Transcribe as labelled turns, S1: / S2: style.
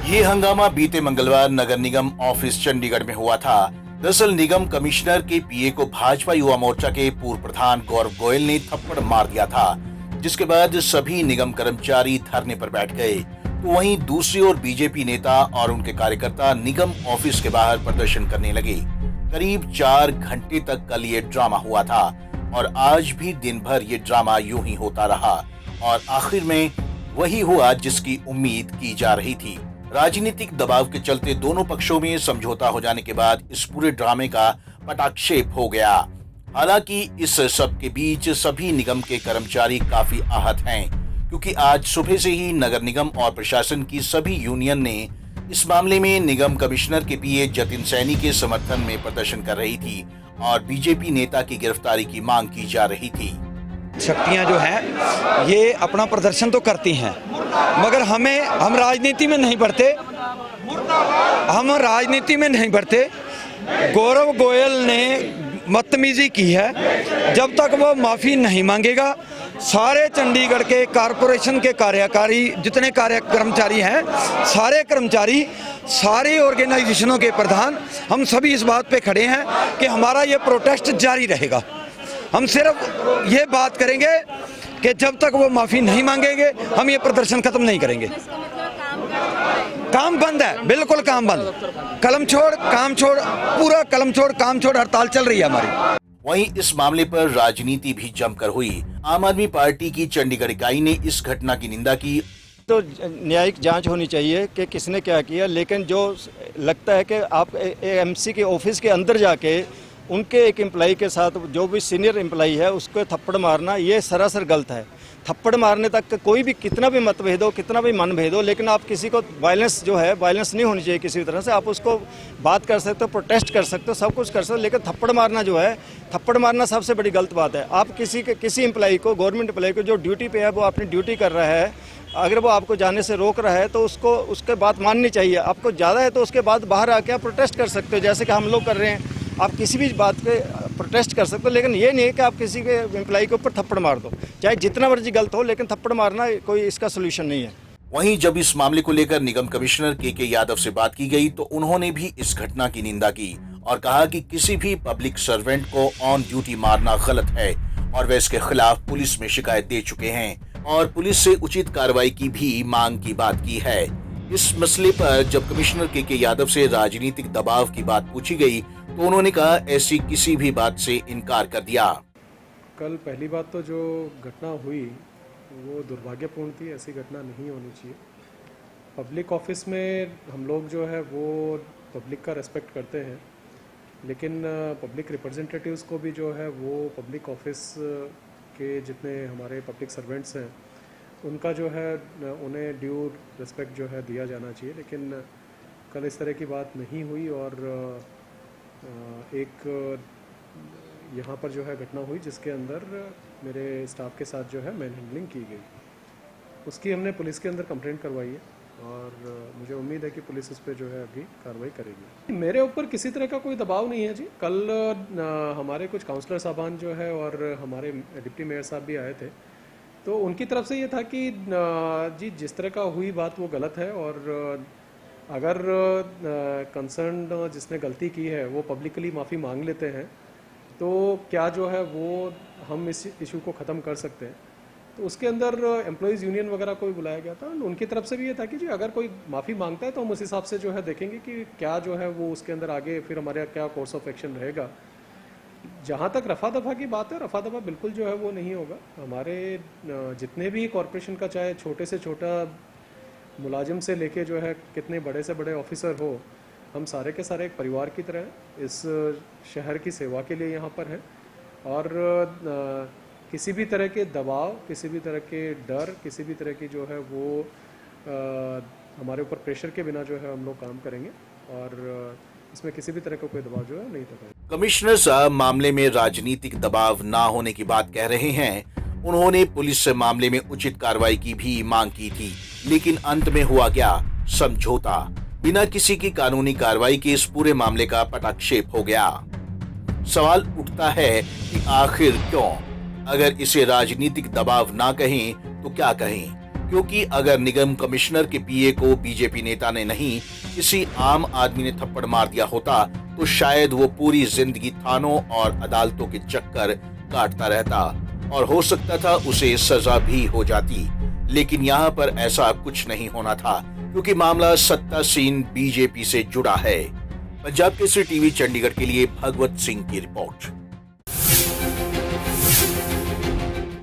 S1: ये हंगामा बीते मंगलवार नगर निगम ऑफिस चंडीगढ़ में हुआ था। दरअसल निगम कमिश्नर के पीए को भाजपा युवा मोर्चा के पूर्व प्रधान गौरव गोयल ने थप्पड़ मार दिया था, जिसके बाद सभी निगम कर्मचारी धरने पर बैठ गए। तो वहीं दूसरी ओर बीजेपी नेता और उनके कार्यकर्ता निगम ऑफिस के बाहर प्रदर्शन करने लगे। करीब 4 घंटे तक कल ये ड्रामा हुआ था और आज भी दिन भर ये ड्रामा यूं ही होता रहा और आखिर में वही हुआ जिसकी उम्मीद की जा रही थी। राजनीतिक दबाव के चलते दोनों पक्षों में समझौता हो जाने के बाद इस पूरे ड्रामे का पटाक्षेप हो गया। हालांकि इस सब के बीच सभी निगम के कर्मचारी काफी आहत हैं, क्योंकि आज सुबह से ही नगर निगम और प्रशासन की सभी यूनियन ने इस मामले में निगम कमिश्नर के पीए जतिन सैनी के समर्थन में प्रदर्शन कर रही थी और बीजेपी नेता की गिरफ्तारी की मांग की जा रही थी।
S2: शक्तियां जो हैं ये अपना प्रदर्शन तो करती हैं, मगर हम राजनीति में नहीं बढ़ते। गौरव गोयल ने बदतमीजी की है। जब तक वो माफ़ी नहीं मांगेगा, सारे चंडीगढ़ के कारपोरेशन के कार्यकारी जितने कर्मचारी हैं, सारे कर्मचारी, सारे ऑर्गेनाइजेशनों के प्रधान, हम सभी इस बात पे खड़े हैं कि हमारा ये प्रोटेस्ट जारी रहेगा। हम सिर्फ ये बात करेंगे कि जब तक वो माफ़ी नहीं मांगेंगे हम ये प्रदर्शन खत्म नहीं करेंगे। काम बंद है, बिल्कुल काम बंद। कलम छोड़ काम छोड़, पूरा कलम छोड़ काम छोड़ हड़ताल चल रही है हमारी।
S1: वहीं इस मामले पर राजनीति भी जमकर हुई। आम आदमी पार्टी की चंडीगढ़ इकाई ने इस घटना की निंदा की।
S3: तो न्यायिक जांच होनी चाहिए कि किसने क्या किया, लेकिन जो लगता है कि आप एमसी के ऑफिस के अंदर जाके उनके एक एम्प्लॉई के साथ जो भी सीनियर एम्प्लॉई है उसको थप्पड़ मारना, ये सरासर गलत है। थप्पड़ मारने तक कोई भी कितना भी मतभेद हो, कितना भी मनभेद हो, लेकिन आप किसी को वायलेंस जो है, वायलेंस नहीं होनी चाहिए किसी तरह से। आप उसको बात कर सकते हो, प्रोटेस्ट कर सकते हो, सब कुछ कर सकते हो, लेकिन थप्पड़ मारना जो है, थप्पड़ मारना सबसे बड़ी गलत बात है। आप किसी एम्प्लॉई को, गवर्नमेंट एम्प्लॉई को जो ड्यूटी पे है वो अपनी ड्यूटी कर रहा है, अगर वो आपको जाने से रोक रहा है तो उसको उसके बात माननी चाहिए। आपको ज़्यादा है तो उसके बाद बाहर आके आप प्रोटेस्ट कर सकते हो, जैसे कि हम लोग कर रहे हैं। आप किसी भी बात पे प्रोटेस्ट कर सकते हो, लेकिन ये नहीं है कि आप किसी के एम्प्लॉई के ऊपर थप्पड़ मार दो, चाहे जितना मर्जी गलत हो, लेकिन थप्पड़ मारना कोई इसका सोल्यूशन नहीं है।
S1: वहीं जब इस मामले को लेकर निगम कमिश्नर के यादव से बात की गई तो उन्होंने भी इस घटना की निंदा की और कहा कि किसी भी पब्लिक सर्वेंट को ऑन ड्यूटी मारना गलत है और वे इसके खिलाफ पुलिस में शिकायत दे चुके हैं और पुलिस से उचित कार्रवाई की भी मांग की बात की है। इस मसले पर जब कमिश्नर के यादव से राजनीतिक दबाव की बात पूछी गई तो उन्होंने कहा ऐसी किसी भी बात से इनकार कर दिया।
S4: कल पहली बात तो जो घटना हुई वो दुर्भाग्यपूर्ण थी, ऐसी घटना नहीं होनी चाहिए। पब्लिक ऑफिस में हम लोग जो है वो पब्लिक का रेस्पेक्ट करते हैं, लेकिन पब्लिक रिप्रेजेंटेटिव्स को भी जो है वो पब्लिक ऑफिस के जितने हमारे पब्लिक सर्वेंट्स हैं उनका जो है उन्हें ड्यू रिस्पेक्ट जो है दिया जाना चाहिए। लेकिन कल इस तरह की बात नहीं हुई और एक यहाँ पर जो है घटना हुई जिसके अंदर मेरे स्टाफ के साथ जो है मैन हैंडलिंग की गई। उसकी हमने पुलिस के अंदर कंप्लेंट करवाई है और मुझे उम्मीद है कि पुलिस इस पर जो है अभी कार्रवाई करेगी। मेरे ऊपर किसी तरह का कोई दबाव नहीं है जी। कल हमारे कुछ काउंसलर साहबान जो है और हमारे डिप्टी मेयर साहब भी आए थे, तो उनकी तरफ से ये था कि जी जिस तरह का हुई बात वो गलत है और अगर कंसर्न जिसने गलती की है वो पब्लिकली माफ़ी मांग लेते हैं तो क्या जो है वो हम इस इशू को ख़त्म कर सकते हैं। तो उसके अंदर एम्प्लॉयज़ यूनियन वगैरह को भी बुलाया गया था। उनकी तरफ से भी ये था कि जी अगर कोई माफ़ी मांगता है तो हम उस हिसाब से जो है देखेंगे कि क्या जो है वो उसके अंदर आगे फिर हमारे क्या कोर्स ऑफ एक्शन रहेगा। जहाँ तक रफ़ा दफ़ा की बात है, रफ़ा दफ़ा बिल्कुल जो है वो नहीं होगा। हमारे जितने भी कॉरपोरेशन का, चाहे छोटे से छोटा मुलाजिम से लेके जो है कितने बड़े से बड़े ऑफिसर हो, हम सारे के सारे एक परिवार की तरह इस शहर की सेवा के लिए यहाँ पर हैं और किसी भी तरह के दबाव, किसी भी तरह के डर, किसी भी तरह की जो है वो हमारे ऊपर प्रेशर के बिना जो है हम लोग काम करेंगे और इसमें किसी भी तरह का कोई दबाव जो है नहीं था।
S1: कमिश्नर साहब मामले में राजनीतिक दबाव ना होने की बात कह रहे हैं। उन्होंने पुलिस से मामले में उचित कार्रवाई की भी मांग की थी, लेकिन अंत में हुआ क्या? समझौता। बिना किसी की कानूनी कार्रवाई के इस पूरे मामले का पटाक्षेप हो गया। सवाल उठता है कि आखिर क्यों? अगर इसे राजनीतिक दबाव ना कहें तो क्या कहें? क्योंकि अगर निगम कमिश्नर के पीए को बीजेपी नेता ने नहीं, किसी आम आदमी ने थप्पड़ मार दिया होता तो शायद वो पूरी जिंदगी थानों और अदालतों के चक्कर काटता रहता और हो सकता था उसे सजा भी हो जाती। लेकिन यहाँ पर ऐसा कुछ नहीं होना था, क्योंकि मामला सत्तासीन बीजेपी से जुड़ा है। पंजाब केसरी टीवी चंडीगढ़ के लिए भगवत सिंह की रिपोर्ट।